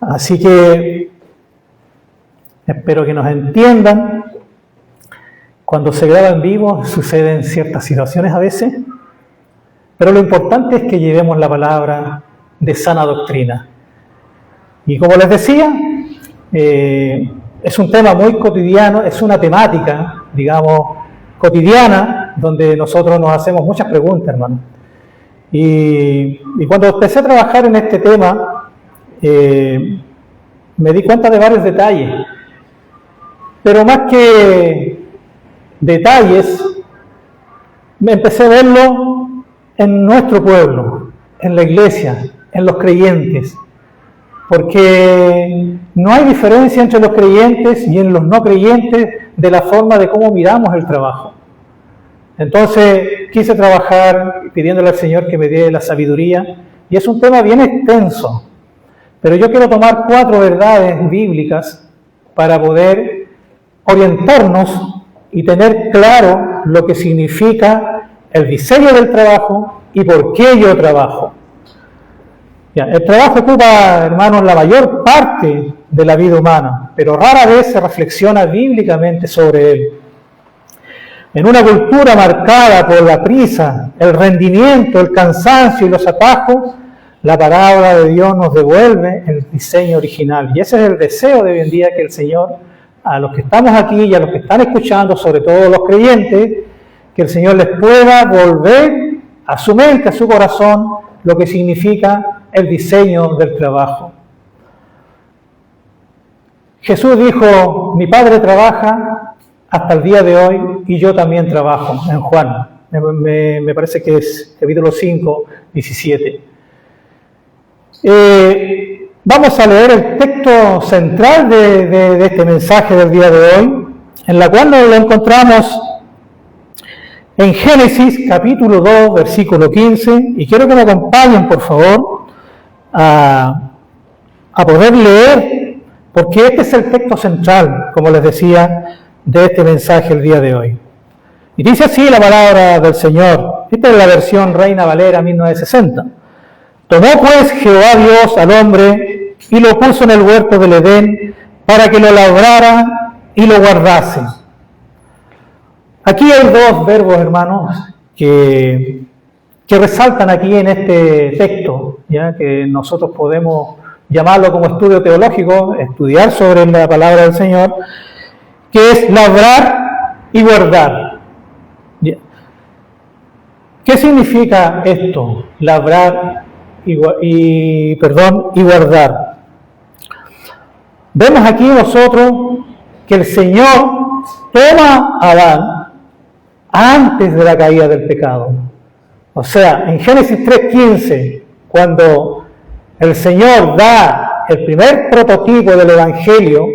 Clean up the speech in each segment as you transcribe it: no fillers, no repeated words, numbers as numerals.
Así que espero que nos entiendan. Cuando se graba en vivo suceden ciertas situaciones a veces, pero lo importante es que llevemos la palabra de sana doctrina. Y como les decía, es un tema muy cotidiano, es una temática, digamos, cotidiana, donde nosotros nos hacemos muchas preguntas, hermano. Y cuando empecé a trabajar en este tema, me di cuenta de varios detalles, pero más que detalles, me empecé a verlo en nuestro pueblo, en la iglesia, en los creyentes, porque no hay diferencia entre los creyentes y en los no creyentes de la forma de cómo miramos el trabajo. Entonces quise trabajar pidiéndole al Señor que me dé la sabiduría, y es un tema bien extenso, pero yo quiero tomar 4 verdades bíblicas para poder orientarnos y tener claro lo que significa el diseño del trabajo y por qué yo trabajo. El trabajo ocupa, hermanos, la mayor parte de la vida humana, pero rara vez se reflexiona bíblicamente sobre él. En una cultura marcada por la prisa, el rendimiento, el cansancio y los atajos, la palabra de Dios nos devuelve el diseño original. Y ese es el deseo de hoy en día, que el Señor, a los que estamos aquí y a los que están escuchando, sobre todo los creyentes, que el Señor les pueda volver a su mente, a su corazón, lo que significa el diseño del trabajo. Jesús dijo: mi Padre trabaja hasta el día de hoy y yo también trabajo, en Juan. Me parece que es capítulo 5, 17. Vamos a leer el texto central de este mensaje del día de hoy, en la cual nos lo encontramos en Génesis capítulo 2, versículo 15, y quiero que me acompañen, por favor, a poder leer, porque este es el texto central, como les decía, de este mensaje el día de hoy. Y dice así la palabra del Señor. Esta es la versión Reina Valera 1960. Tomó pues Jehová Dios al hombre y lo puso en el huerto del Edén para que lo labrara y lo guardase. Aquí hay 2 verbos, hermanos, que resaltan aquí en este texto, ya que nosotros podemos llamarlo como estudio teológico, estudiar sobre la palabra del Señor, que es labrar y guardar. ¿Qué significa esto? Labrar y guardar. Vemos aquí nosotros que el Señor toma a Adán antes de la caída del pecado. O sea, en Génesis 3:15, cuando el Señor da el primer prototipo del Evangelio,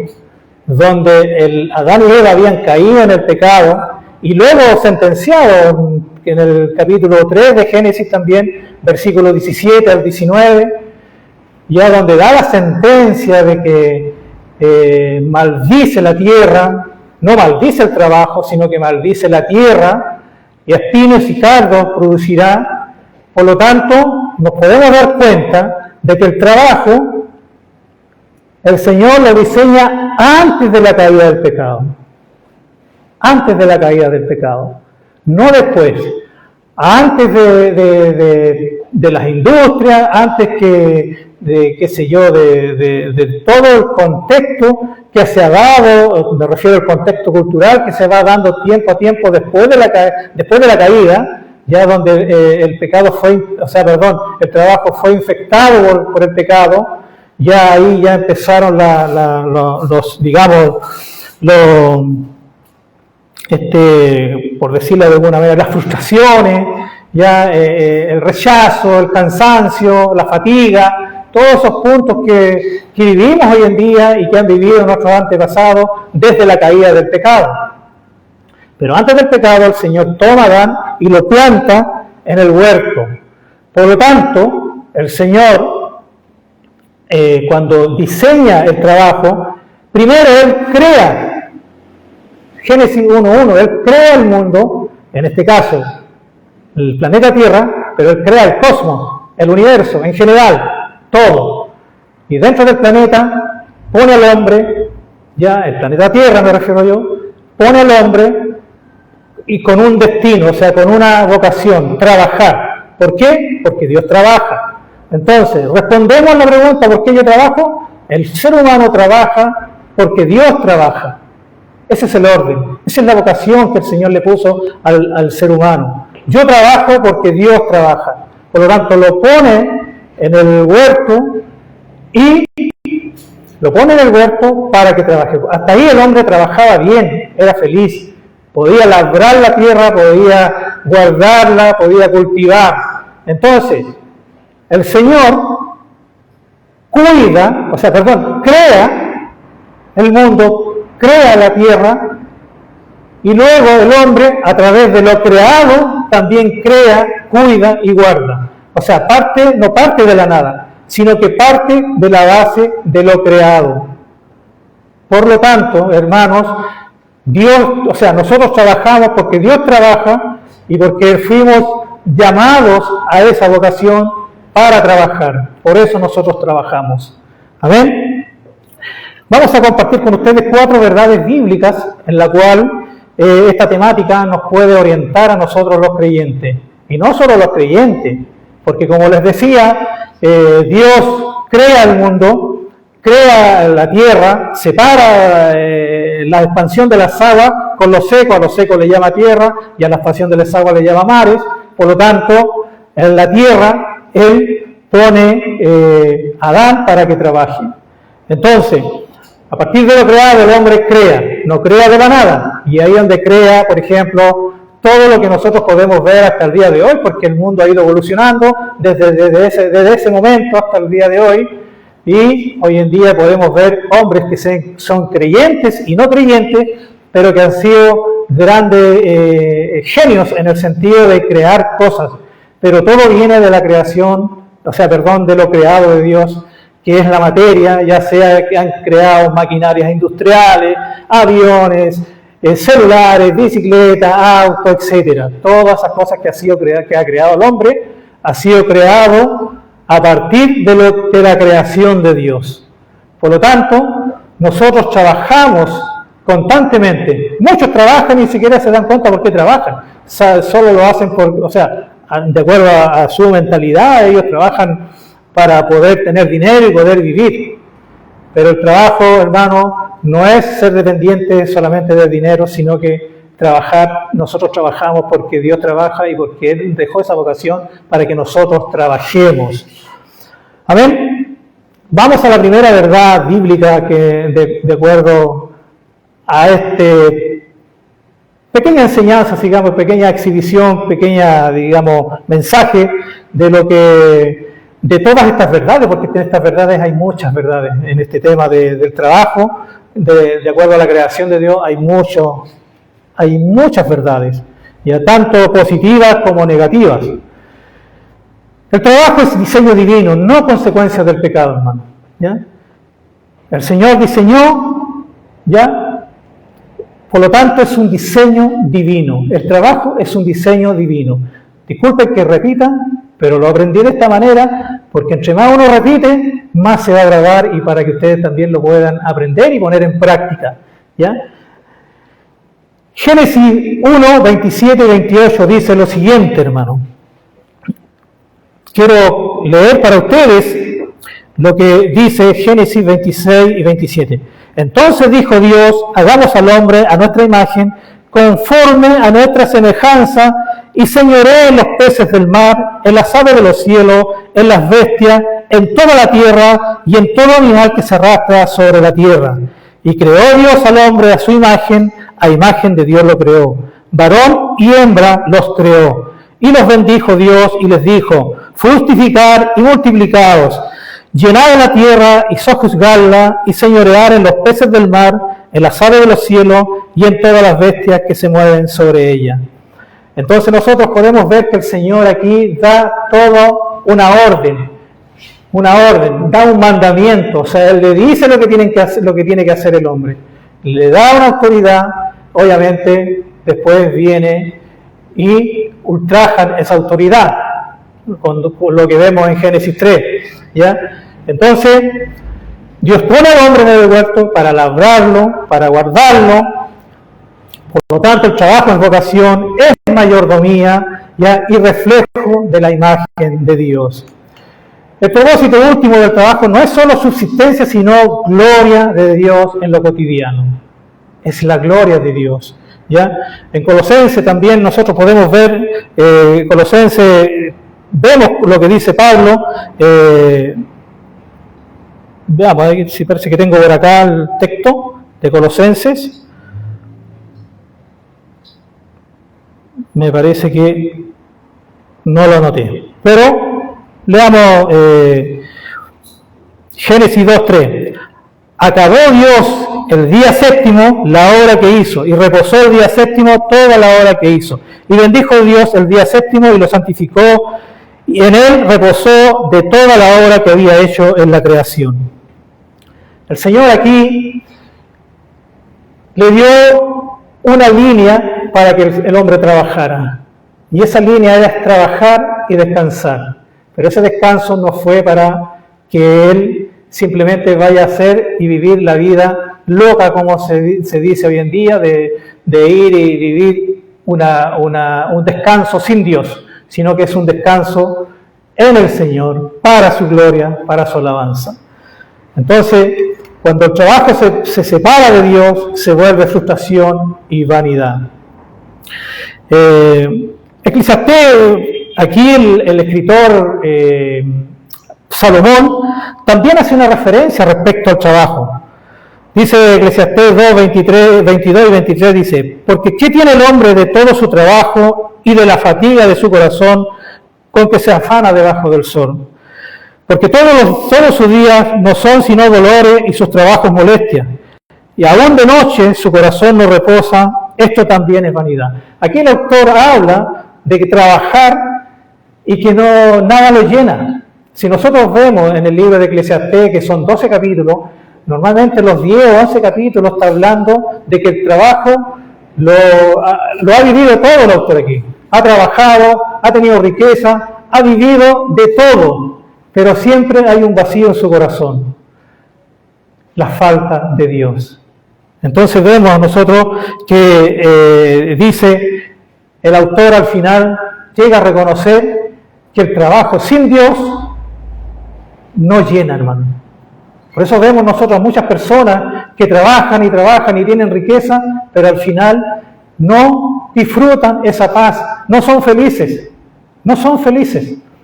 donde Adán y Eva habían caído en el pecado, y luego sentenciado en el capítulo 3 de Génesis también, versículos 17 al 19, ya donde da la sentencia de que maldice la tierra, no maldice el trabajo, sino que maldice la tierra, y espinos y cardos producirá. Por lo tanto, nos podemos dar cuenta de que el trabajo, el Señor lo diseña antes de la caída del pecado. Antes de la caída del pecado, no después. Antes de las industrias, antes de todo el contexto que se ha dado, me refiero al contexto cultural que se va dando tiempo a tiempo después de la caída, ya donde el trabajo fue infectado por el pecado, ya ahí ya empezaron por decirlo de alguna manera, las frustraciones, ya el rechazo, el cansancio, la fatiga, todos esos puntos que vivimos hoy en día y que han vivido nuestros antepasados desde la caída del pecado. Pero antes del pecado el Señor toma a Adán y lo planta en el huerto. Por lo tanto, el Señor, cuando diseña el trabajo, primero Él crea. Génesis 1:1, Él crea el mundo, en este caso el planeta Tierra, pero Él crea el cosmos, el universo en general, todo. y dentro del planeta pone al hombre, ya el planeta Tierra me refiero yo, pone al hombre y con un destino, o sea, con una vocación, trabajar. ¿Por qué? Porque Dios trabaja. Entonces, respondemos a la pregunta, ¿por qué yo trabajo? El ser humano trabaja porque Dios trabaja. Ese es el orden, esa es la vocación que el Señor le puso al ser humano. Yo trabajo porque Dios trabaja. Por lo tanto, lo pone en el huerto y lo pone en el huerto para que trabaje. Hasta ahí el hombre trabajaba bien, era feliz. Podía labrar la tierra, podía guardarla, podía cultivar. Entonces, el Señor crea el mundo, crea la tierra, y luego el hombre, a través de lo creado, también crea, cuida y guarda. O sea, no parte de la nada, sino que parte de la base de lo creado. Por lo tanto, hermanos, nosotros trabajamos porque Dios trabaja y porque fuimos llamados a esa vocación para trabajar. Por eso nosotros trabajamos. Amén. Vamos a compartir con ustedes 4 verdades bíblicas en la cual esta temática nos puede orientar a nosotros los creyentes. Y no solo los creyentes, porque como les decía, Dios crea el mundo, crea la tierra, separa la expansión de las aguas con lo seco, a lo seco le llama tierra y a la expansión de las aguas le llama mares. Por lo tanto, en la tierra Él pone a Adán para que trabaje. Entonces, a partir de lo creado, el hombre crea, no crea de la nada. Y ahí donde crea, por ejemplo, todo lo que nosotros podemos ver hasta el día de hoy, porque el mundo ha ido evolucionando desde ese momento hasta el día de hoy. Y hoy en día podemos ver hombres que son creyentes y no creyentes, pero que han sido grandes genios en el sentido de crear cosas. Pero todo viene de la creación, de lo creado de Dios, que es la materia, ya sea que han creado maquinarias industriales, aviones, celulares, bicicletas, autos, etcétera. Todas esas cosas que ha creado el hombre, ha sido creado a partir de la creación de Dios. Por lo tanto, nosotros trabajamos constantemente. Muchos trabajan y ni siquiera se dan cuenta por qué trabajan. Solo lo hacen de acuerdo a su mentalidad. Ellos trabajan para poder tener dinero y poder vivir. Pero el trabajo, hermano, no es ser dependiente solamente del dinero, sino que nosotros trabajamos porque Dios trabaja y porque Él dejó esa vocación para que nosotros trabajemos. Amén. Vamos a la primera verdad bíblica que de acuerdo a pequeña enseñanza, pequeña exhibición, mensaje de todas estas verdades, porque en estas verdades hay muchas verdades. En este tema del trabajo, de acuerdo a la creación de Dios, hay muchas verdades, ya tanto positivas como negativas. El trabajo es diseño divino, no consecuencia del pecado, hermano. ¿Ya? El Señor diseñó, ¿ya? Por lo tanto es un diseño divino. El trabajo es un diseño divino. Disculpen que repita, pero lo aprendí de esta manera, porque entre más uno repite, más se va a grabar y para que ustedes también lo puedan aprender y poner en práctica. ¿Ya? Génesis 1, 27 y 28 dice lo siguiente, hermano. Quiero leer para ustedes lo que dice Génesis 26 y 27. Entonces dijo Dios, hagamos al hombre a nuestra imagen, conforme a nuestra semejanza, y señoree en los peces del mar, en las aves de los cielos, en las bestias, en toda la tierra y en todo animal que se arrastra sobre la tierra. Y creó Dios al hombre a su imagen, a imagen de Dios lo creó. Varón y hembra los creó. Y los bendijo Dios y les dijo, fructificad y multiplicaos, llenad la tierra y sojuzgadla, y señorear en los peces del mar, en las aves de los cielos y en todas las bestias que se mueven sobre ella. Entonces nosotros podemos ver que el Señor aquí da todo una orden, da un mandamiento, o sea, Él le dice lo que tiene que hacer el hombre, le da una autoridad, obviamente después viene y ultrajan esa autoridad, con lo que vemos en Génesis 3, ¿ya? Entonces, Dios pone al hombre en el huerto para labrarlo, para guardarlo. Por lo tanto, el trabajo en vocación es mayordomía, ¿ya?, y reflejo de la imagen de Dios. El propósito último del trabajo no es solo subsistencia, sino gloria de Dios en lo cotidiano. Es la gloria de Dios, ¿ya? En Colosenses también nosotros podemos ver, Colosenses, vemos lo que dice Pablo. Veamos, si parece que tengo por acá el texto de Colosenses. Me parece que no lo anoté. Pero leamos Génesis 2:3. Acabó Dios el día séptimo la obra que hizo, y reposó el día séptimo toda la obra que hizo. Y bendijo Dios el día séptimo y lo santificó, y en él reposó de toda la obra que había hecho en la creación. El Señor aquí le dio una línea para que el hombre trabajara. Y esa línea era trabajar y descansar. Pero ese descanso no fue para que él simplemente vaya a hacer y vivir la vida loca, como se dice hoy en día, de ir y vivir un descanso sin Dios, sino que es un descanso en el Señor, para su gloria, para su alabanza. Entonces, cuando el trabajo se separa de Dios, se vuelve frustración y vanidad. Eclesiastés, aquí el escritor Salomón también hace una referencia respecto al trabajo. Dice Eclesiastés 2, 22 y 23, dice: porque ¿qué tiene el hombre de todo su trabajo y de la fatiga de su corazón con que se afana debajo del sol? Porque todos sus días no son sino dolores y sus trabajos molestias. Y aún de noche su corazón no reposa, esto también es vanidad. Aquí el autor habla de que trabajar y que nada lo llena. Si nosotros vemos en el libro de Eclesiastés, que son 12 capítulos, normalmente los 10 o 11 capítulos está hablando de que el trabajo lo ha vivido todo el autor aquí. Ha trabajado, ha tenido riqueza, ha vivido de todo. Pero siempre hay un vacío en su corazón, la falta de Dios. Entonces vemos nosotros que dice el autor al final, llega a reconocer que el trabajo sin Dios no llena, hermano. Por eso vemos nosotros a muchas personas que trabajan y tienen riqueza, pero al final no disfrutan esa paz, no son felices.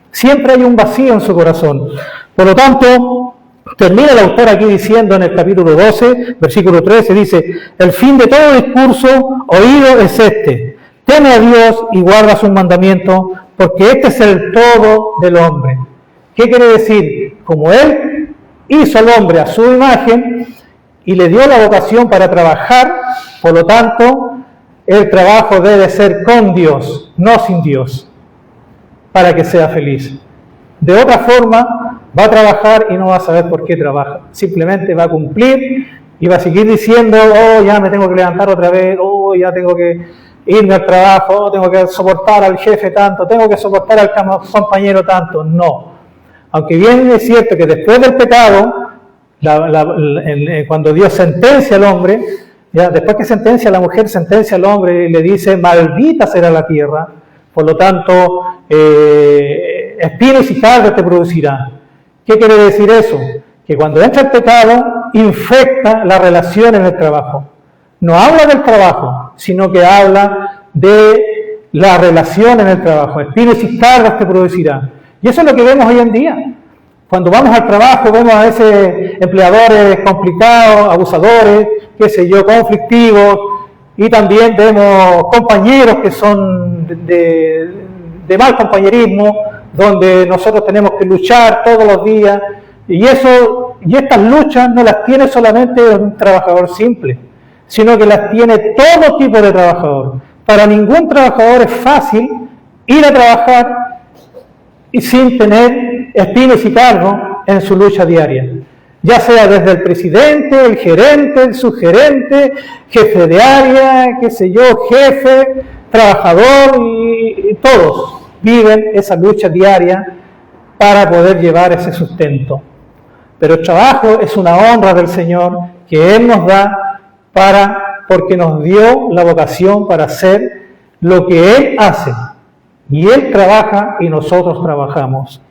Siempre hay un vacío en su corazón. Por lo tanto, termina el autor aquí diciendo en el capítulo 12, versículo 13, dice: el fin de todo discurso oído es este: teme a Dios y guarda sus mandamientos, porque este es el todo del hombre. ¿Qué quiere decir? Como Él hizo al hombre a su imagen y le dio la vocación para trabajar, por lo tanto, el trabajo debe ser con Dios, no sin Dios, para que sea feliz. De otra forma, va a trabajar y no va a saber por qué trabaja. Simplemente va a cumplir y va a seguir diciendo: oh, ya me tengo que levantar otra vez, oh, ya tengo que irme al trabajo, oh, tengo que soportar al jefe tanto, tengo que soportar al compañero tanto. No. Aunque bien es cierto que después del pecado, cuando Dios sentencia al hombre, ya, después que sentencia a la mujer, sentencia al hombre y le dice: maldita será la tierra. Por lo tanto, espinos y cardos te producirá. ¿Qué quiere decir eso? Que cuando entra el pecado, infecta la relación en el trabajo. No habla del trabajo, sino que habla de la relación en el trabajo. Espinos y cardos te producirá. Y eso es lo que vemos hoy en día. Cuando vamos al trabajo, vemos a veces empleadores complicados, abusadores, conflictivos. Y también vemos compañeros que son de mal compañerismo, donde nosotros tenemos que luchar todos los días. Y estas luchas no las tiene solamente un trabajador simple, sino que las tiene todo tipo de trabajador. Para ningún trabajador es fácil ir a trabajar y sin tener espinos y cargos en su lucha diaria. Ya sea desde el presidente, el gerente, el subgerente, jefe de área, jefe, trabajador, y todos viven esa lucha diaria para poder llevar ese sustento. pero el trabajo es una honra del Señor que Él nos da porque nos dio la vocación para hacer lo que Él hace. Y Él trabaja y nosotros trabajamos.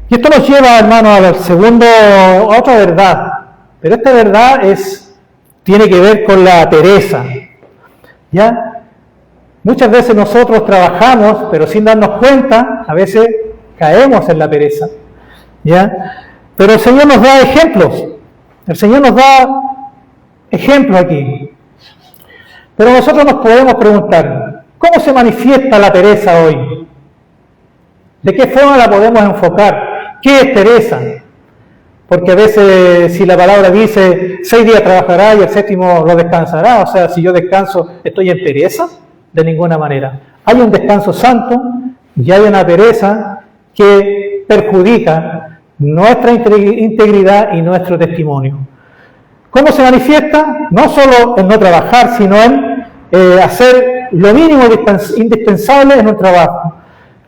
Y esto nos lleva, hermano, a otra verdad. Pero esta verdad tiene que ver con la pereza. ¿Ya? Muchas veces nosotros trabajamos, pero sin darnos cuenta, a veces caemos en la pereza. ¿Ya? Pero el Señor nos da ejemplos. El Señor nos da ejemplos aquí. Pero nosotros nos podemos preguntar, ¿cómo se manifiesta la pereza hoy? ¿De qué forma la podemos enfocar? ¿Qué es pereza? Porque a veces, si la palabra dice 6 días trabajará y el 7º lo descansará, o sea, si yo descanso, ¿estoy en pereza? De ninguna manera. Hay un descanso santo y hay una pereza que perjudica nuestra integridad y nuestro testimonio. ¿Cómo se manifiesta? No solo en no trabajar, sino en hacer lo mínimo indispensable en un trabajo.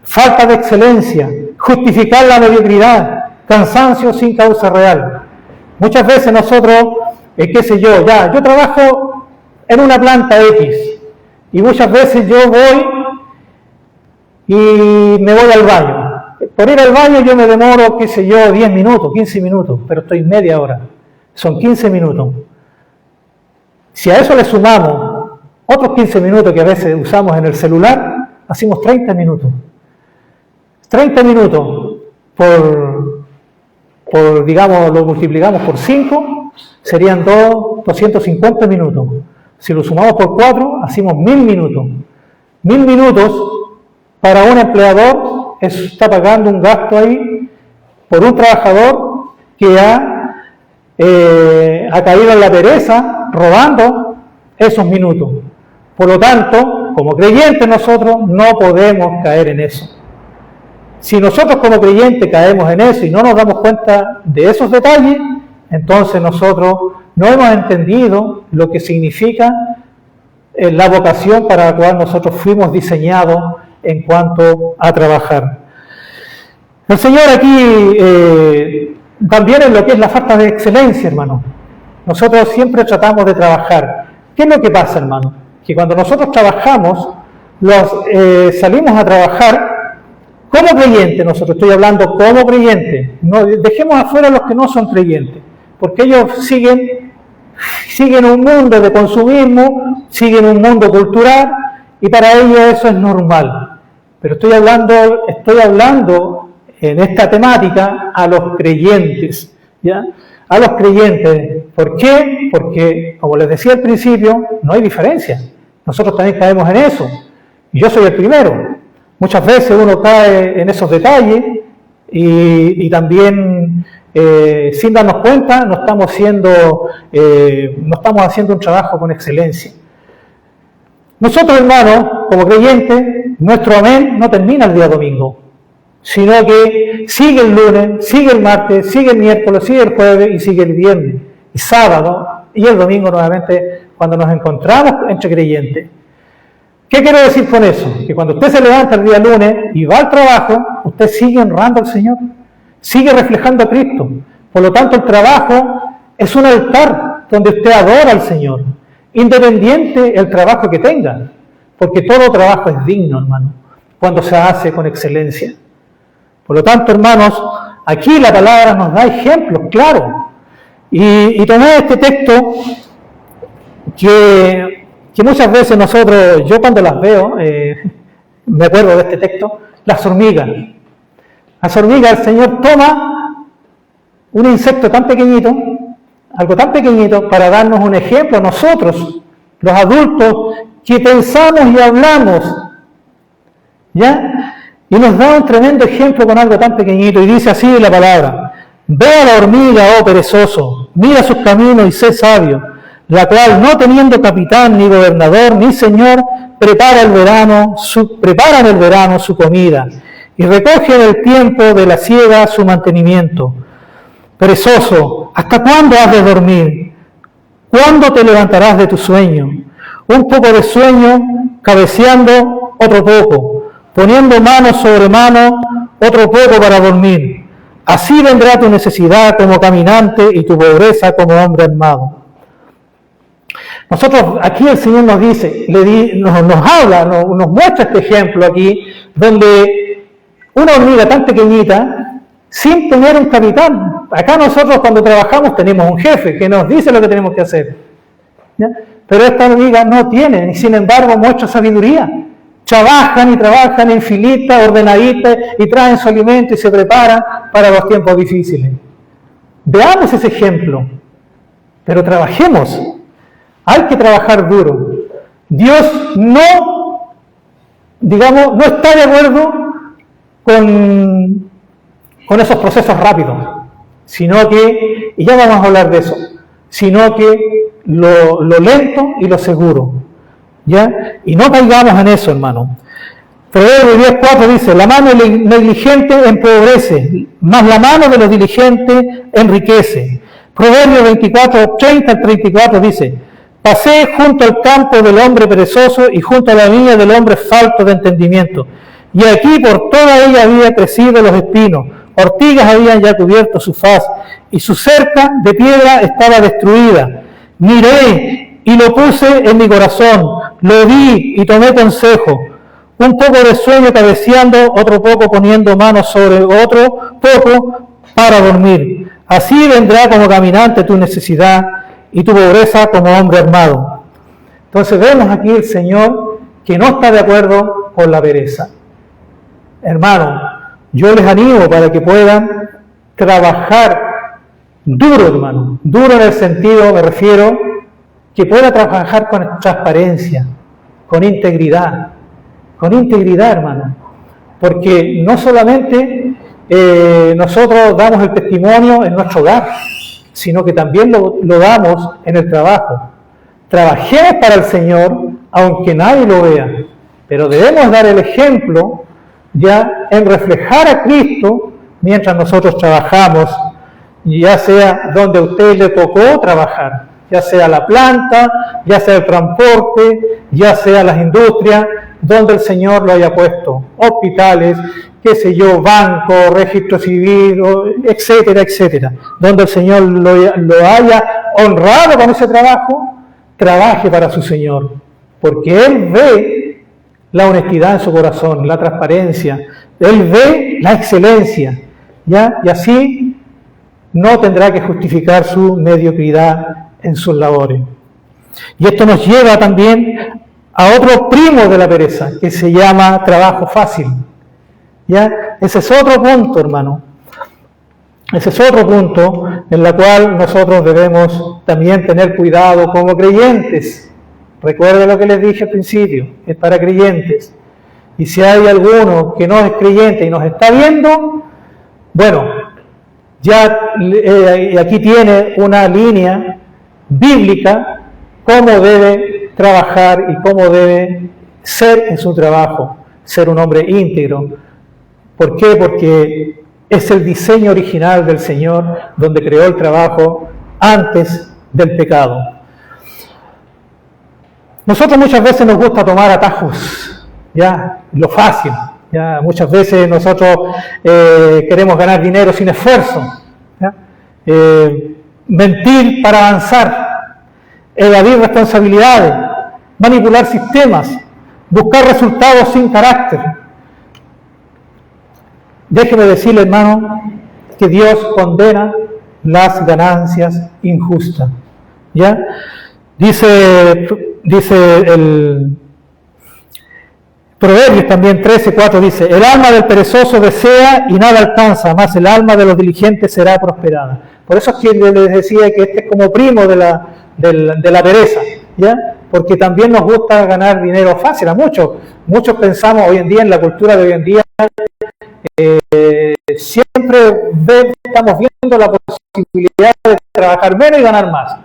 Falta de excelencia, justificar la mediocridad, cansancio sin causa real. Muchas veces nosotros, yo trabajo en una planta X y muchas veces yo voy y me voy al baño. Por ir al baño yo me demoro, 10 minutos, 15 minutos, pero estoy media hora. Son 15 minutos. Si a eso le sumamos otros 15 minutos que a veces usamos en el celular, hacemos 30 minutos. 30 minutos digamos, lo multiplicamos por 5, serían 250 minutos. Si lo sumamos por 4, hacemos 1000 minutos. 1000 minutos para un empleador está pagando un gasto ahí por un trabajador que ha caído en la pereza robando esos minutos. Por lo tanto, como creyentes nosotros no podemos caer en eso. Si nosotros como creyentes caemos en eso y no nos damos cuenta de esos detalles, entonces nosotros no hemos entendido lo que significa la vocación para la cual nosotros fuimos diseñados en cuanto a trabajar. El Señor aquí también en lo que es la falta de excelencia, hermano. Nosotros siempre tratamos de trabajar. ¿Qué es lo que pasa, hermano? Que cuando nosotros trabajamos, salimos a trabajar como creyentes. Nosotros estoy hablando como creyentes. No dejemos afuera a los que no son creyentes, porque ellos siguen un mundo de consumismo, siguen un mundo cultural, y para ellos eso es normal. Pero estoy hablando en esta temática a los creyentes, ¿ya? A los creyentes. ¿Por qué? Porque, como les decía al principio, no hay diferencia. Nosotros también caemos en eso. Y yo soy el primero. Muchas veces uno cae en esos detalles y también, sin darnos cuenta, no estamos haciendo un trabajo con excelencia. Nosotros, hermanos, como creyentes, nuestro amén no termina el día domingo, sino que sigue el lunes, sigue el martes, sigue el miércoles, sigue el jueves y sigue el viernes y sábado y el domingo nuevamente cuando nos encontramos entre creyentes. ¿Qué quiero decir con eso? Que cuando usted se levanta el día lunes y va al trabajo, usted sigue honrando al Señor, sigue reflejando a Cristo. Por lo tanto, el trabajo es un altar donde usted adora al Señor, independiente el trabajo que tenga, porque todo trabajo es digno, hermano, cuando se hace con excelencia. Por lo tanto, hermanos, aquí la palabra nos da ejemplos claros. Y tomé este texto que muchas veces yo cuando las veo, me acuerdo de este texto, las hormigas. Las hormigas, el Señor toma un insecto tan pequeñito, algo tan pequeñito, para darnos un ejemplo a nosotros, los adultos, que pensamos y hablamos, ¿ya? Y nos da un tremendo ejemplo con algo tan pequeñito, y dice así la palabra: ve a la hormiga, oh perezoso, mira sus caminos y sé sabio, la cual, no teniendo capitán, ni gobernador, ni señor, prepara en el verano su comida, y recoge en el tiempo de la siega su mantenimiento. Perezoso, ¿hasta cuándo has de dormir? ¿Cuándo te levantarás de tu sueño? Un poco de sueño, cabeceando otro poco, poniendo mano sobre mano, otro poco para dormir. Así vendrá tu necesidad como caminante y tu pobreza como hombre armado. Nosotros, aquí el Señor nos dice, nos habla, nos muestra este ejemplo aquí, donde una hormiga tan pequeñita, sin tener un capitán, acá nosotros cuando trabajamos tenemos un jefe que nos dice lo que tenemos que hacer, ¿ya? Pero esta hormiga no tiene, y sin embargo muestra sabiduría. Trabajan en filitas, ordenaditas, y traen su alimento y se preparan para los tiempos difíciles. Veamos ese ejemplo, pero trabajemos. Hay que trabajar duro. Dios no está de acuerdo con esos procesos rápidos, sino que, y ya vamos a hablar de eso, sino que lo lento y lo seguro, ¿ya? Y no caigamos en eso, hermano. Proverbios 10:4 dice, la mano negligente empobrece, mas la mano de los diligentes enriquece. Proverbios 24:30-34 dice, pasé junto al campo del hombre perezoso y junto a la viña del hombre falto de entendimiento. Y aquí por toda ella había crecido los espinos, ortigas habían ya cubierto su faz, y su cerca de piedra estaba destruida. Miré y lo puse en mi corazón, lo vi y tomé consejo. Un poco de sueño cabeceando, otro poco poniendo manos sobre otro poco para dormir. Así vendrá como caminante tu necesidad y tu pobreza como hombre armado. Entonces vemos aquí el Señor que no está de acuerdo con la pereza. Hermano, yo les animo para que puedan trabajar duro, hermano. Duro en el sentido, me refiero, que pueda trabajar con transparencia, con integridad, hermano. Porque no solamente nosotros damos el testimonio en nuestro hogar, sino que también lo damos en el trabajo. Trabajemos para el Señor, aunque nadie lo vea, pero debemos dar el ejemplo ya en reflejar a Cristo mientras nosotros trabajamos, ya sea donde a usted le tocó trabajar, ya sea la planta, ya sea el transporte, ya sea las industrias, donde el Señor lo haya puesto, hospitales, qué sé yo, banco, registro civil, etcétera, etcétera, donde el Señor lo haya honrado con ese trabajo, trabaje para su Señor, porque Él ve la honestidad en su corazón, la transparencia, Él ve la excelencia, ¿ya? Y así no tendrá que justificar su mediocridad en sus labores. Y esto nos lleva también a otro primo de la pereza, que se llama trabajo fácil. ¿Ya? Ese es otro punto, hermano. Ese es otro punto en el cual nosotros debemos también tener cuidado como creyentes. Recuerden lo que les dije al principio, es para creyentes. Y si hay alguno que no es creyente y nos está viendo, bueno, ya aquí tiene una línea bíblica cómo debe trabajar y cómo debe ser en su trabajo, ser un hombre íntegro. ¿Por qué? Porque es el diseño original del Señor donde creó el trabajo antes del pecado. Nosotros muchas veces nos gusta tomar atajos, ya, lo fácil. Ya, muchas veces nosotros queremos ganar dinero sin esfuerzo, ¿ya? Mentir para avanzar, evadir responsabilidades, manipular sistemas, buscar resultados sin carácter. Déjeme decirle, hermano, que Dios condena las ganancias injustas. ¿Ya? Dice el Proverbios también 13:4 dice, el alma del perezoso desea y nada alcanza, mas el alma de los diligentes será prosperada. Por eso es que les decía que este es como primo de la pereza, ¿ya? Porque también nos gusta ganar dinero fácil. A muchos pensamos hoy en día, en la cultura de hoy en día, siempre estamos viendo la posibilidad de trabajar menos y ganar más.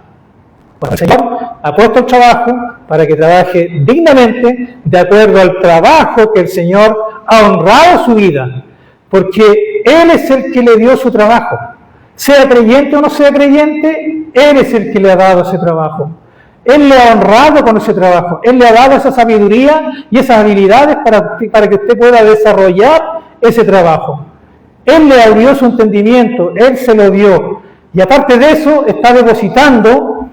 Bueno, el Señor ha puesto el trabajo para que trabaje dignamente de acuerdo al trabajo que el Señor ha honrado su vida, porque Él es el que le dio su trabajo. Sea creyente o no sea creyente, Él es el que le ha dado ese trabajo. Él le ha honrado con ese trabajo. Él le ha dado esa sabiduría y esas habilidades para que usted pueda desarrollar ese trabajo. Él le abrió su entendimiento, Él se lo dio. Y aparte de eso, está depositando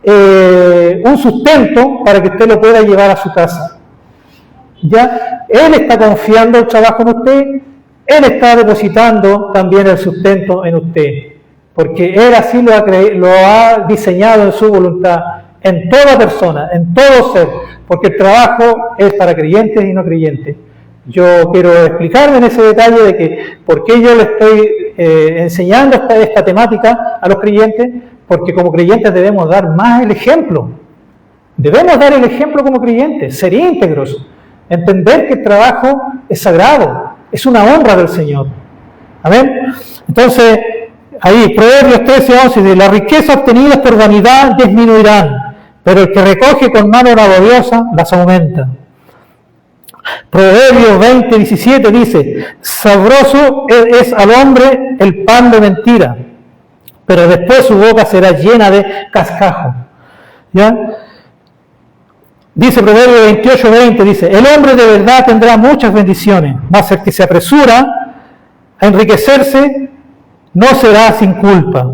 un sustento para que usted lo pueda llevar a su casa. ¿Ya? Él está confiando el trabajo en usted, Él está depositando también el sustento en usted, porque Él así lo ha diseñado en su voluntad, en toda persona, en todo ser, porque el trabajo es para creyentes y no creyentes. Yo quiero explicarme en ese detalle de que por qué yo le estoy enseñando esta temática a los creyentes, porque como creyentes debemos dar más el ejemplo. Debemos dar el ejemplo como creyentes, ser íntegros, entender que el trabajo es sagrado, es una honra del Señor. Amén. Entonces, ahí, Proverbios 13:11 dice: las riquezas obtenidas por vanidad disminuirán, pero el que recoge con mano laboriosa las aumenta. Proverbios 20:17 dice: sabroso es al hombre el pan de mentira, pero después su boca será llena de cascajo. ¿Ya? Dice Proverbios 28:20, dice: el hombre de verdad tendrá muchas bendiciones, mas el que se apresura a enriquecerse no será sin culpa.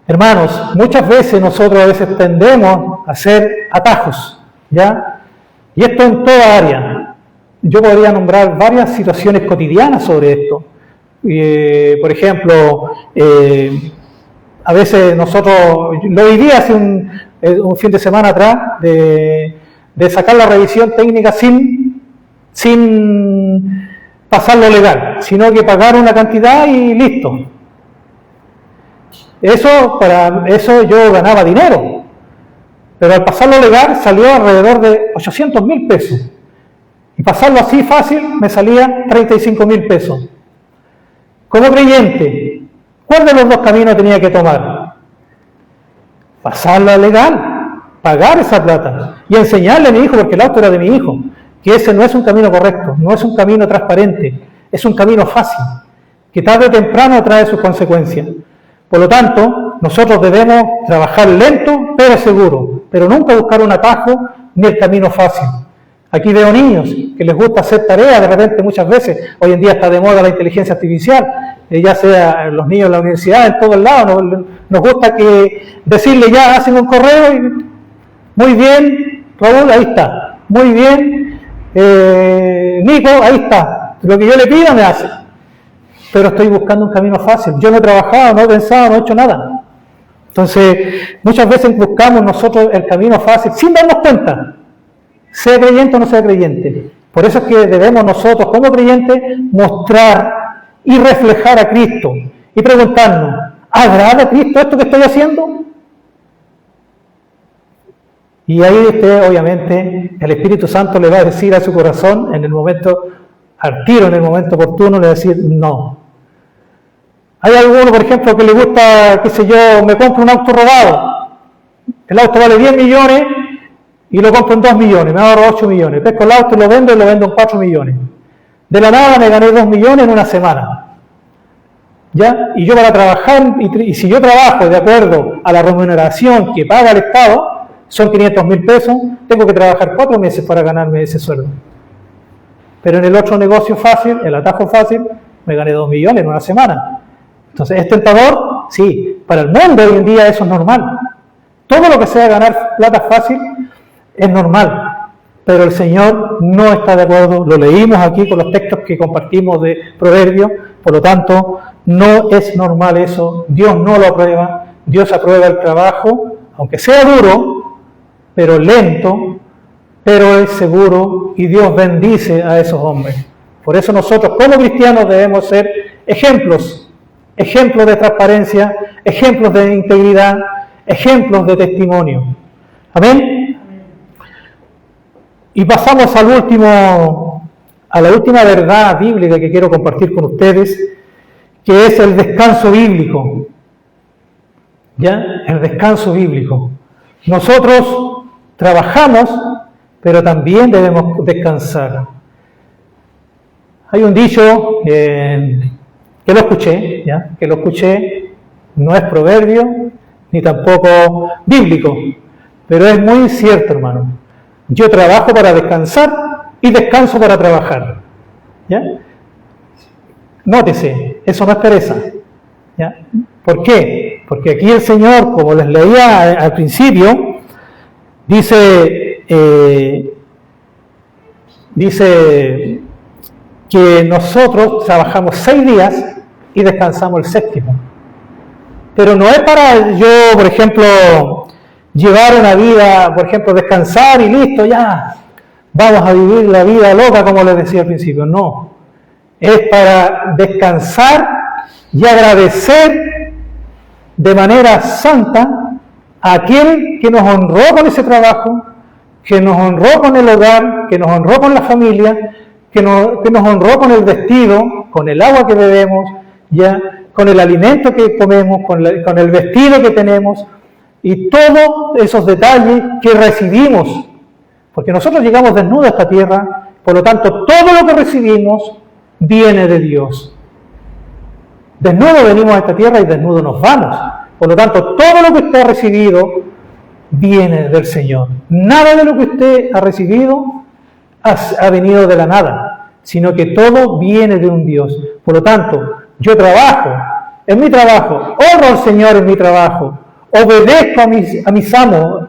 Hermanos, muchas veces nosotros a veces tendemos a hacer atajos, ¿ya? Y esto en toda área. Yo podría nombrar varias situaciones cotidianas sobre esto. Por ejemplo, a veces nosotros, lo viví hace un fin de semana atrás, de sacar la revisión técnica sin pasar lo legal, sino que pagar una cantidad y listo. Para eso yo ganaba dinero, pero al pasarlo legal salió alrededor de 800.000 pesos. Y pasarlo así fácil me salía 35.000 pesos. Como creyente, ¿cuál de los dos caminos tenía que tomar? Pasarlo legal, pagar esa plata y enseñarle a mi hijo, porque el auto era de mi hijo, que ese no es un camino correcto, no es un camino transparente, es un camino fácil, que tarde o temprano trae sus consecuencias. Por lo tanto, nosotros debemos trabajar lento pero seguro, pero nunca buscar un atajo ni el camino fácil. Aquí veo niños que les gusta hacer tareas de repente muchas veces. Hoy en día está de moda la inteligencia artificial, ya sea los niños en la universidad, en todos lados. Nos gusta decirle ya, hacen un correo y muy bien, Raúl, ahí está. Muy bien, Nico, ahí está. Lo que yo le pido me hace. Pero estoy buscando un camino fácil. Yo no he trabajado, no he pensado, no he hecho nada. Entonces, muchas veces buscamos nosotros el camino fácil sin darnos cuenta. Sea creyente o no sea creyente. Por eso es que debemos nosotros, como creyentes, mostrar y reflejar a Cristo. Y preguntarnos, ¿agrada a Cristo esto que estoy haciendo? Y ahí usted, obviamente, el Espíritu Santo le va a decir a su corazón, en el momento, al tiro, en el momento oportuno, le va a decir, no. Hay alguno, por ejemplo, que le gusta, qué sé yo, me compro un auto robado. El auto vale 10 millones y lo compro en 2 millones, me ahorro 8 millones. Pesco el auto y lo vendo en 4 millones. De la nada me gané 2 millones en una semana. ¿Ya? Y yo para trabajar, y si yo trabajo de acuerdo a la remuneración que paga el Estado, son 500.000 pesos, tengo que trabajar 4 meses para ganarme ese sueldo. Pero en el otro negocio fácil, el atajo fácil, me gané 2 millones en una semana. Entonces, ¿es tentador? Sí. Para el mundo hoy en día eso es normal. Todo lo que sea ganar plata fácil es normal. Pero el Señor no está de acuerdo. Lo leímos aquí con los textos que compartimos de Proverbios. Por lo tanto, no es normal eso. Dios no lo aprueba. Dios aprueba el trabajo, aunque sea duro, pero lento, pero es seguro, y Dios bendice a esos hombres. Por eso nosotros como cristianos debemos ser ejemplos de transparencia, ejemplos de integridad, ejemplos de testimonio. Amén. Y pasamos a la última verdad bíblica que quiero compartir con ustedes, que es el descanso bíblico. ¿Ya? El descanso bíblico. Nosotros trabajamos, pero también debemos descansar. Hay un dicho que lo escuché, no es proverbio, ni tampoco bíblico, pero es muy cierto, hermano. Yo trabajo para descansar y descanso para trabajar. ¿Ya? nótese, eso no es pereza. ¿Ya? ¿Por qué? Porque aquí el Señor, como les leía al principio, dice que nosotros trabajamos 6 días y descansamos el 7º. Pero no es para yo, por ejemplo, llevar una vida, por ejemplo, descansar y listo, ya, vamos a vivir la vida loca, como les decía al principio. No, es para descansar y agradecer de manera santa a aquel que nos honró con ese trabajo, que nos honró con el hogar, que nos honró con la familia, que nos honró con el vestido, con el agua que bebemos, ya, con el alimento que comemos, con el vestido que tenemos y todos esos detalles que recibimos, porque nosotros llegamos desnudos a esta tierra, por lo tanto todo lo que recibimos viene de Dios. Desnudos venimos a esta tierra y desnudos nos vamos, por lo tanto todo lo que usted ha recibido viene del Señor. Nada de lo que usted ha recibido ha venido de la nada, sino que todo viene de un Dios. Por lo tanto, yo trabajo, en mi trabajo, honro al Señor en mi trabajo, obedezco a mis amos.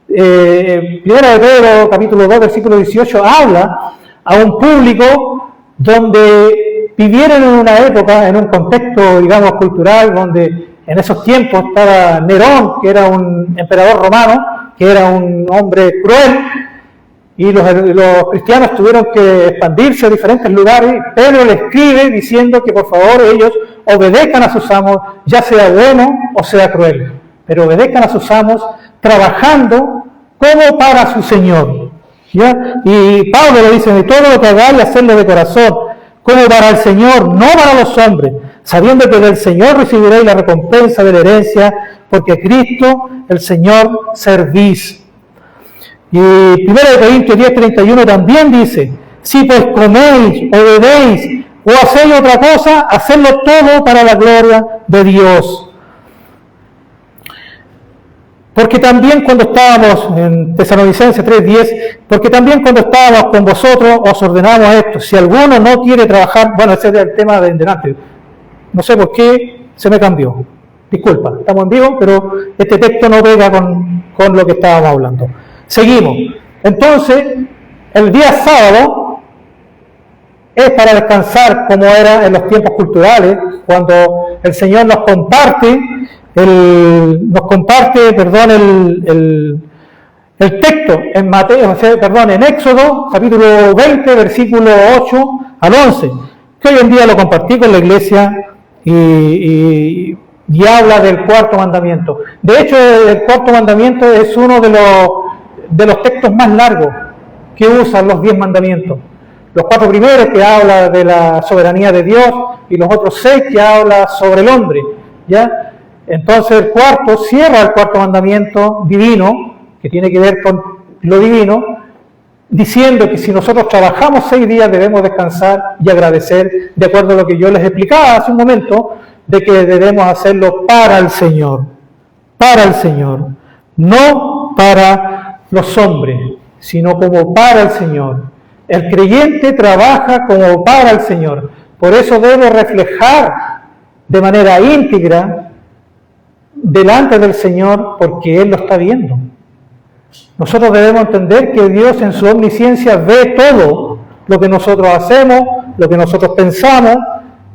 Primera de Pedro, capítulo 2, versículo 18, habla a un público donde vivieron en una época, en un contexto, digamos, cultural, donde en esos tiempos estaba Nerón, que era un emperador romano, que era un hombre cruel, y los cristianos tuvieron que expandirse a diferentes lugares. Pedro le escribe diciendo que por favor ellos obedezcan a sus amos, ya sea bueno o sea cruel, pero obedezcan a sus amos trabajando como para su Señor. ¿Ya? Y Pablo le dice, de todo lo que hagáis, hacerlo de corazón, como para el Señor, no para los hombres, sabiendo que del Señor recibiréis la recompensa de la herencia, porque Cristo el Señor servís. Y 1 Corintios 10:31 también dice, si pues coméis o bebéis o hacéis otra cosa, hacedlo todo para la gloria de Dios. Porque también cuando estábamos en Tesalonicenses 3:10, porque también cuando estábamos con vosotros os ordenamos esto, si alguno no quiere trabajar, bueno, ese es el tema de delante, no sé por qué se me cambió, disculpa, estamos en vivo, pero este texto no pega con lo que estábamos hablando. Seguimos. Entonces, el día sábado es para descansar, como era en los tiempos culturales, cuando el Señor nos comparte el texto en en Éxodo, capítulo 20, versículo 8 al 11, que hoy en día lo compartí con la iglesia y habla del 4.º mandamiento. De hecho, el 4.º mandamiento es uno de los textos más largos que usan los 10 mandamientos. Los 4 primeros que habla de la soberanía de Dios y los otros 6 que habla sobre el hombre, ¿ya? Entonces el cuarto cierra el 4.º mandamiento divino, que tiene que ver con lo divino, diciendo que si nosotros trabajamos 6 días debemos descansar y agradecer, de acuerdo a lo que yo les explicaba hace un momento, de que debemos hacerlo para el Señor, no para los hombres, sino como para el Señor. El creyente trabaja como para el Señor, por eso debe reflejar de manera íntegra delante del Señor, porque Él lo está viendo. Nosotros debemos entender que Dios en su omnisciencia ve todo lo que nosotros hacemos, lo que nosotros pensamos,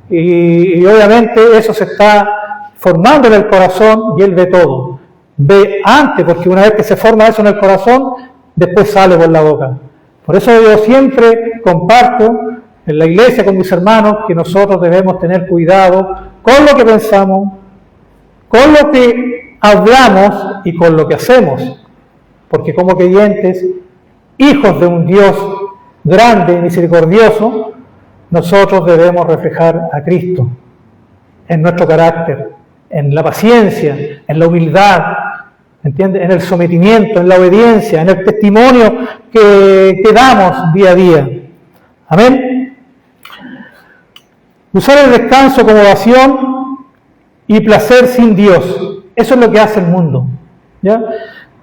y obviamente eso se está formando en el corazón y Él ve todo. Ve antes, porque una vez que se forma eso en el corazón, después sale por la boca. Por eso yo siempre comparto en la iglesia con mis hermanos que nosotros debemos tener cuidado con lo que pensamos, con lo que hablamos y con lo que hacemos. Porque como creyentes, hijos de un Dios grande y misericordioso, nosotros debemos reflejar a Cristo en nuestro carácter, en la paciencia, en la humildad, ¿entiendes? En el sometimiento, en la obediencia, en el testimonio que damos día a día. Amén. Usar el descanso como ovación y placer sin Dios. Eso es lo que hace el mundo, ¿ya?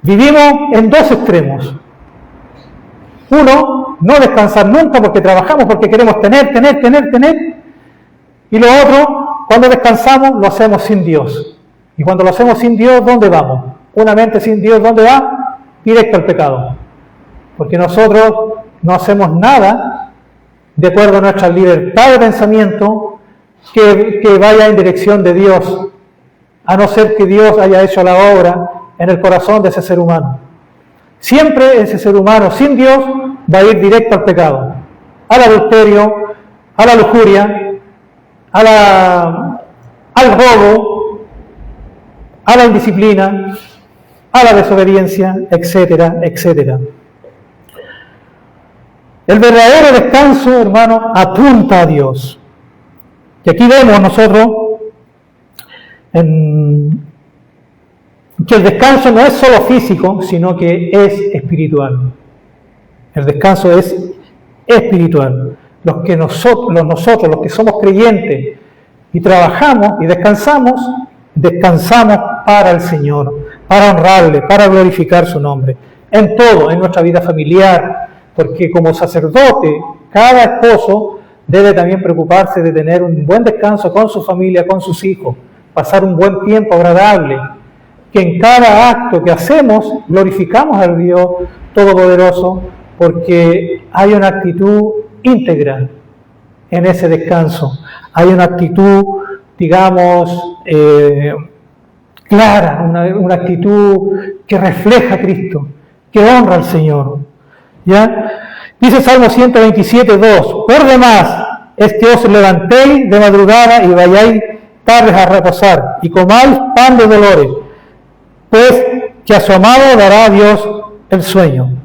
Vivimos en 2 extremos. Uno, no descansar nunca porque trabajamos, porque queremos tener. Y lo otro, cuando descansamos, lo hacemos sin Dios. Y cuando lo hacemos sin Dios, ¿dónde vamos? Una mente sin Dios, ¿dónde va? Directo al pecado. Porque nosotros no hacemos nada de acuerdo a nuestra libertad de pensamiento que vaya en dirección de Dios, a no ser que Dios haya hecho la obra en el corazón de ese ser humano. Siempre ese ser humano sin Dios va a ir directo al pecado, al adulterio, a la lujuria, al robo, a la indisciplina, a la desobediencia, etcétera, etcétera. El verdadero descanso, hermano, apunta a Dios. Y aquí vemos nosotros que el descanso no es solo físico, sino que es espiritual. El descanso es espiritual. Los que somos creyentes y trabajamos y descansamos para el Señor, para honrarle, para glorificar su nombre. En todo, en nuestra vida familiar, porque como sacerdote, cada esposo debe también preocuparse de tener un buen descanso con su familia, con sus hijos, pasar un buen tiempo agradable, que en cada acto que hacemos glorificamos al Dios Todopoderoso, porque hay una actitud íntegra en ese descanso, hay una actitud, digamos, clara, una actitud que refleja a Cristo, que honra al Señor. ¿Ya? Dice Salmo 127:2, por demás es que os levantéis de madrugada y vayáis tardes a reposar, y comáis pan de dolores, pues que a su amado dará Dios el sueño.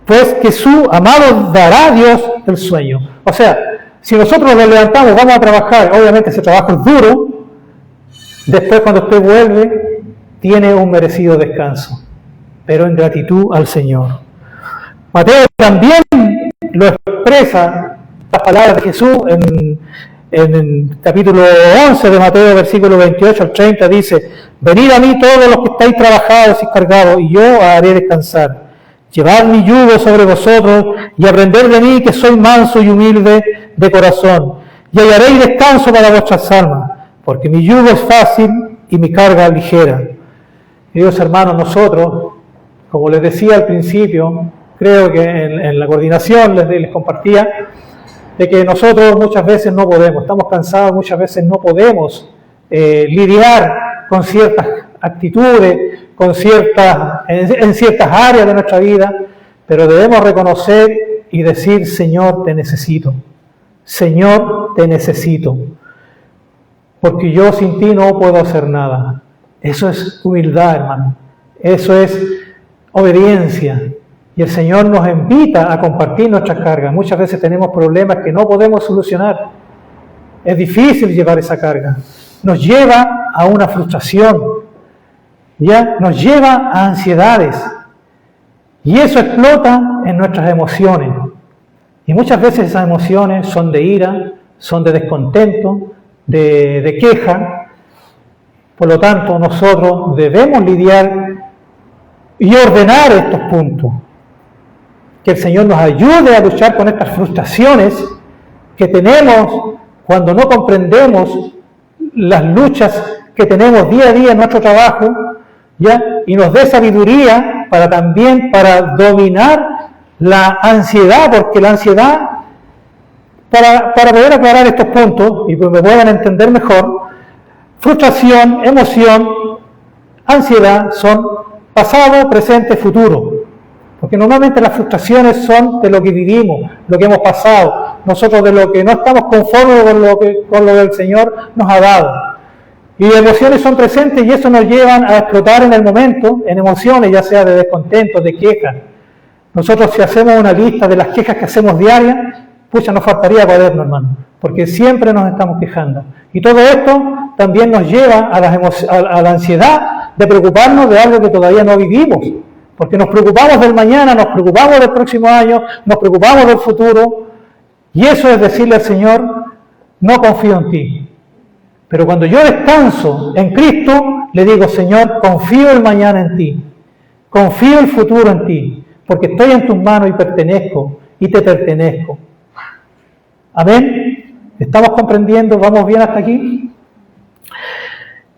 Pues que su amado dará Dios el sueño. O sea, si nosotros nos levantamos, vamos a trabajar, obviamente ese trabajo es duro, después cuando usted vuelve, tiene un merecido descanso, pero en gratitud al Señor. Mateo también lo expresa, las palabras de Jesús en el capítulo 11 de Mateo, versículo 28 al 30, dice: venid a mí todos los que estáis trabajados y cargados, y yo haré descansar. Llevad mi yugo sobre vosotros y aprended de mí, que soy manso y humilde de corazón, y hallaréis descanso para vuestras almas, porque mi yugo es fácil y mi carga ligera. Queridos hermanos, nosotros, como les decía al principio, creo que en la coordinación les compartía, de que nosotros muchas veces no podemos, estamos cansados, muchas veces no podemos lidiar con ciertas actitudes, en ciertas áreas de nuestra vida, pero debemos reconocer y decir: Señor, te necesito. Señor, te necesito. Porque yo sin ti no puedo hacer nada. Eso es humildad, hermano. Eso es obediencia. Y el Señor nos invita a compartir nuestras cargas. Muchas veces tenemos problemas que no podemos solucionar. Es difícil llevar esa carga. Nos lleva a una frustración. ¿Ya? Nos lleva a ansiedades. Y eso explota en nuestras emociones. Y muchas veces esas emociones son de ira, son de descontento, de queja. Por lo tanto, nosotros debemos lidiar y ordenar estos puntos. Que el Señor nos ayude a luchar con estas frustraciones que tenemos cuando no comprendemos las luchas que tenemos día a día en nuestro trabajo, ¿ya? Y nos dé sabiduría para dominar la ansiedad, porque la ansiedad, para poder aclarar estos puntos y que me puedan entender mejor, frustración, emoción, ansiedad son pasado, presente, futuro. Porque normalmente las frustraciones son de lo que vivimos, lo que hemos pasado, nosotros de lo que no estamos conformes con lo que el Señor nos ha dado. Y las emociones son presentes y eso nos lleva a explotar en el momento, en emociones, ya sea de descontento, de quejas. Nosotros, si hacemos una lista de las quejas que hacemos diarias, pucha, nos faltaría cuaderno, hermano, porque siempre nos estamos quejando. Y todo esto también nos lleva a la ansiedad de preocuparnos de algo que todavía no vivimos. Porque nos preocupamos del mañana, nos preocupamos del próximo año, nos preocupamos del futuro. Y eso es decirle al Señor: no confío en ti. Pero cuando yo descanso en Cristo, le digo: Señor, confío el mañana en ti. Confío el futuro en ti. Porque estoy en tus manos y pertenezco, y te pertenezco. Amén. ¿Estamos comprendiendo? ¿Vamos bien hasta aquí?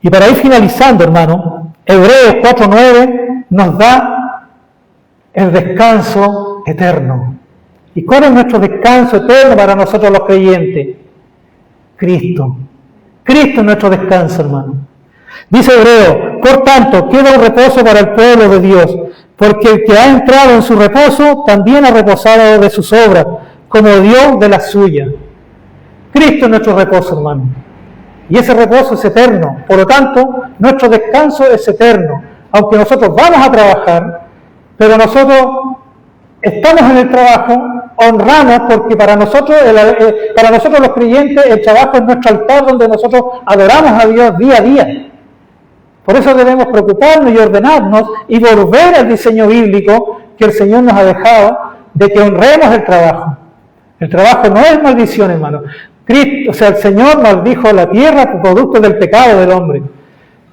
Y para ir finalizando, hermano, Hebreos 4:9 nos da el descanso eterno. ¿Y cuál es nuestro descanso eterno para nosotros los creyentes? Cristo. Cristo es nuestro descanso, hermano. Dice Hebreo, por tanto, queda un reposo para el pueblo de Dios, porque el que ha entrado en su reposo también ha reposado de sus obras, como Dios de las suyas. Cristo es nuestro reposo, hermano. Y ese reposo es eterno. Por lo tanto, nuestro descanso es eterno. Aunque nosotros vamos a trabajar, pero nosotros estamos en el trabajo, honramos, porque para nosotros los creyentes, el trabajo es nuestro altar donde nosotros adoramos a Dios día a día. Por eso debemos preocuparnos y ordenarnos y volver al diseño bíblico que el Señor nos ha dejado, de que honremos el trabajo. El trabajo no es maldición, hermano. Cristo, el Señor maldijo la tierra por producto del pecado del hombre.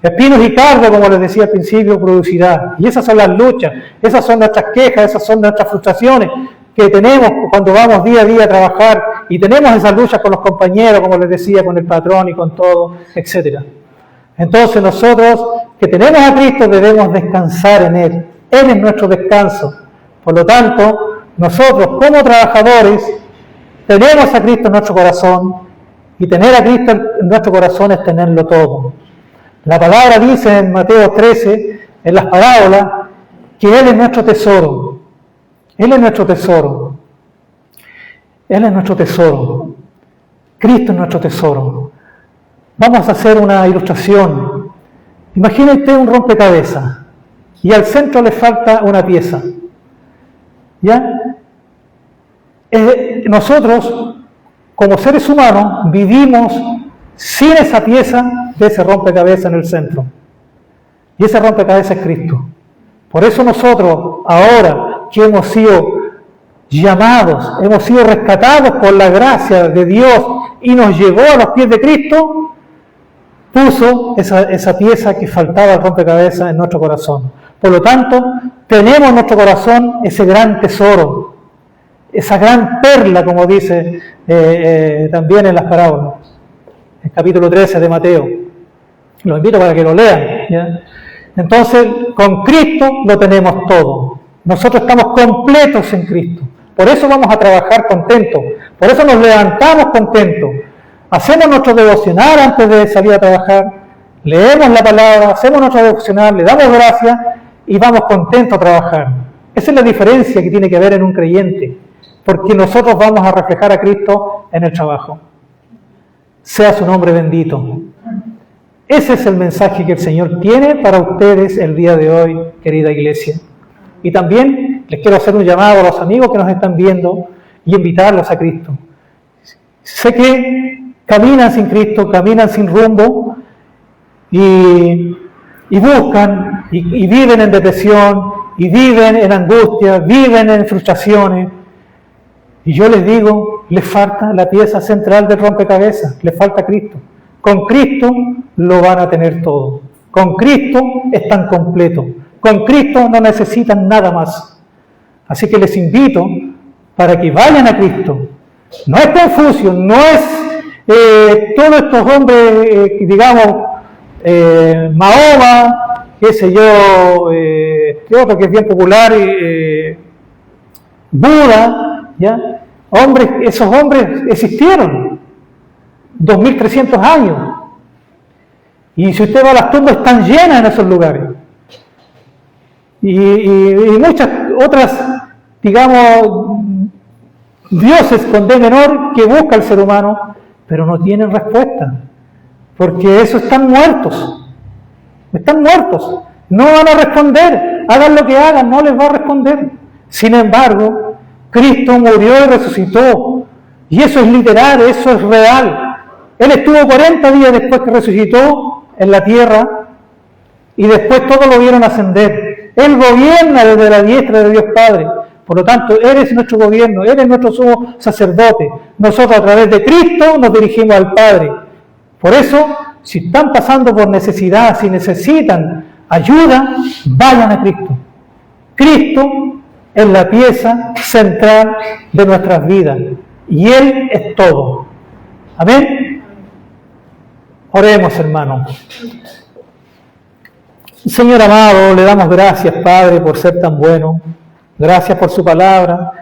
Espinos y cardos, como les decía al principio, producirá. Y esas son las luchas, esas son nuestras quejas, esas son nuestras frustraciones que tenemos cuando vamos día a día a trabajar, y tenemos esas luchas con los compañeros, como les decía, con el patrón y con todo, etc. Entonces nosotros que tenemos a Cristo debemos descansar en Él. Él es nuestro descanso. Por lo tanto, nosotros como trabajadores tenemos a Cristo en nuestro corazón, y tener a Cristo en nuestro corazón es tenerlo todo. La palabra dice en Mateo 13, en las parábolas, que Él es nuestro tesoro. Él es nuestro tesoro. Él es nuestro tesoro. Cristo es nuestro tesoro. Vamos a hacer una ilustración. Imagina usted un rompecabezas y al centro le falta una pieza. ¿Ya? Nosotros, como seres humanos, vivimos sin esa pieza de ese rompecabezas en el centro. Y ese rompecabezas es Cristo. Por eso nosotros, ahora que hemos sido llamados, hemos sido rescatados por la gracia de Dios y nos llevó a los pies de Cristo, puso esa pieza que faltaba al rompecabezas en nuestro corazón. Por lo tanto, tenemos en nuestro corazón ese gran tesoro, esa gran perla, como dice también en las parábolas, el capítulo 13 de Mateo. Los invito para que lo lean, ¿ya? Entonces, con Cristo lo tenemos todo. Nosotros estamos completos en Cristo. Por eso vamos a trabajar contentos. Por eso nos levantamos contentos. Hacemos nuestro devocional antes de salir a trabajar. Leemos la palabra, hacemos nuestro devocional, le damos gracias y vamos contentos a trabajar. Esa es la diferencia que tiene que haber en un creyente. Porque nosotros vamos a reflejar a Cristo en el trabajo. Sea su nombre bendito. Ese es el mensaje que el Señor tiene para ustedes el día de hoy, querida iglesia. Y también les quiero hacer un llamado a los amigos que nos están viendo y invitarlos a Cristo. Sé que caminan sin Cristo, caminan sin rumbo y buscan y viven en depresión y viven en angustia, viven en frustraciones. Y yo les digo, les falta la pieza central del rompecabezas, les falta Cristo. Con Cristo lo van a tener todo. Con Cristo están completos. Con Cristo no necesitan nada más. Así que les invito para que vayan a Cristo. No es Confucio, no es todos estos hombres, digamos, Mahoma, qué sé yo, qué otro que es bien popular, Buda, ¿ya? Esos hombres existieron 2300 años. Y si usted va a las tumbas, están llenas en esos lugares. Y muchas otras, digamos, dioses con D menor que busca el ser humano, pero no tienen respuesta. Porque esos están muertos. Están muertos. No van a responder. Hagan lo que hagan, no les va a responder. Sin embargo, Cristo murió y resucitó. Y eso es literal, eso es real. Él estuvo 40 días después que resucitó en la tierra y después todos lo vieron ascender. Él gobierna desde la diestra de Dios Padre. Por lo tanto, Él es nuestro gobierno, Él es nuestro sumo sacerdote. Nosotros a través de Cristo nos dirigimos al Padre. Por eso, si están pasando por necesidad, si necesitan ayuda, vayan a Cristo. Cristo es la pieza central de nuestras vidas y Él es todo. Amén. Oremos, hermanos. Señor amado, le damos gracias, Padre, por ser tan bueno. Gracias por su palabra.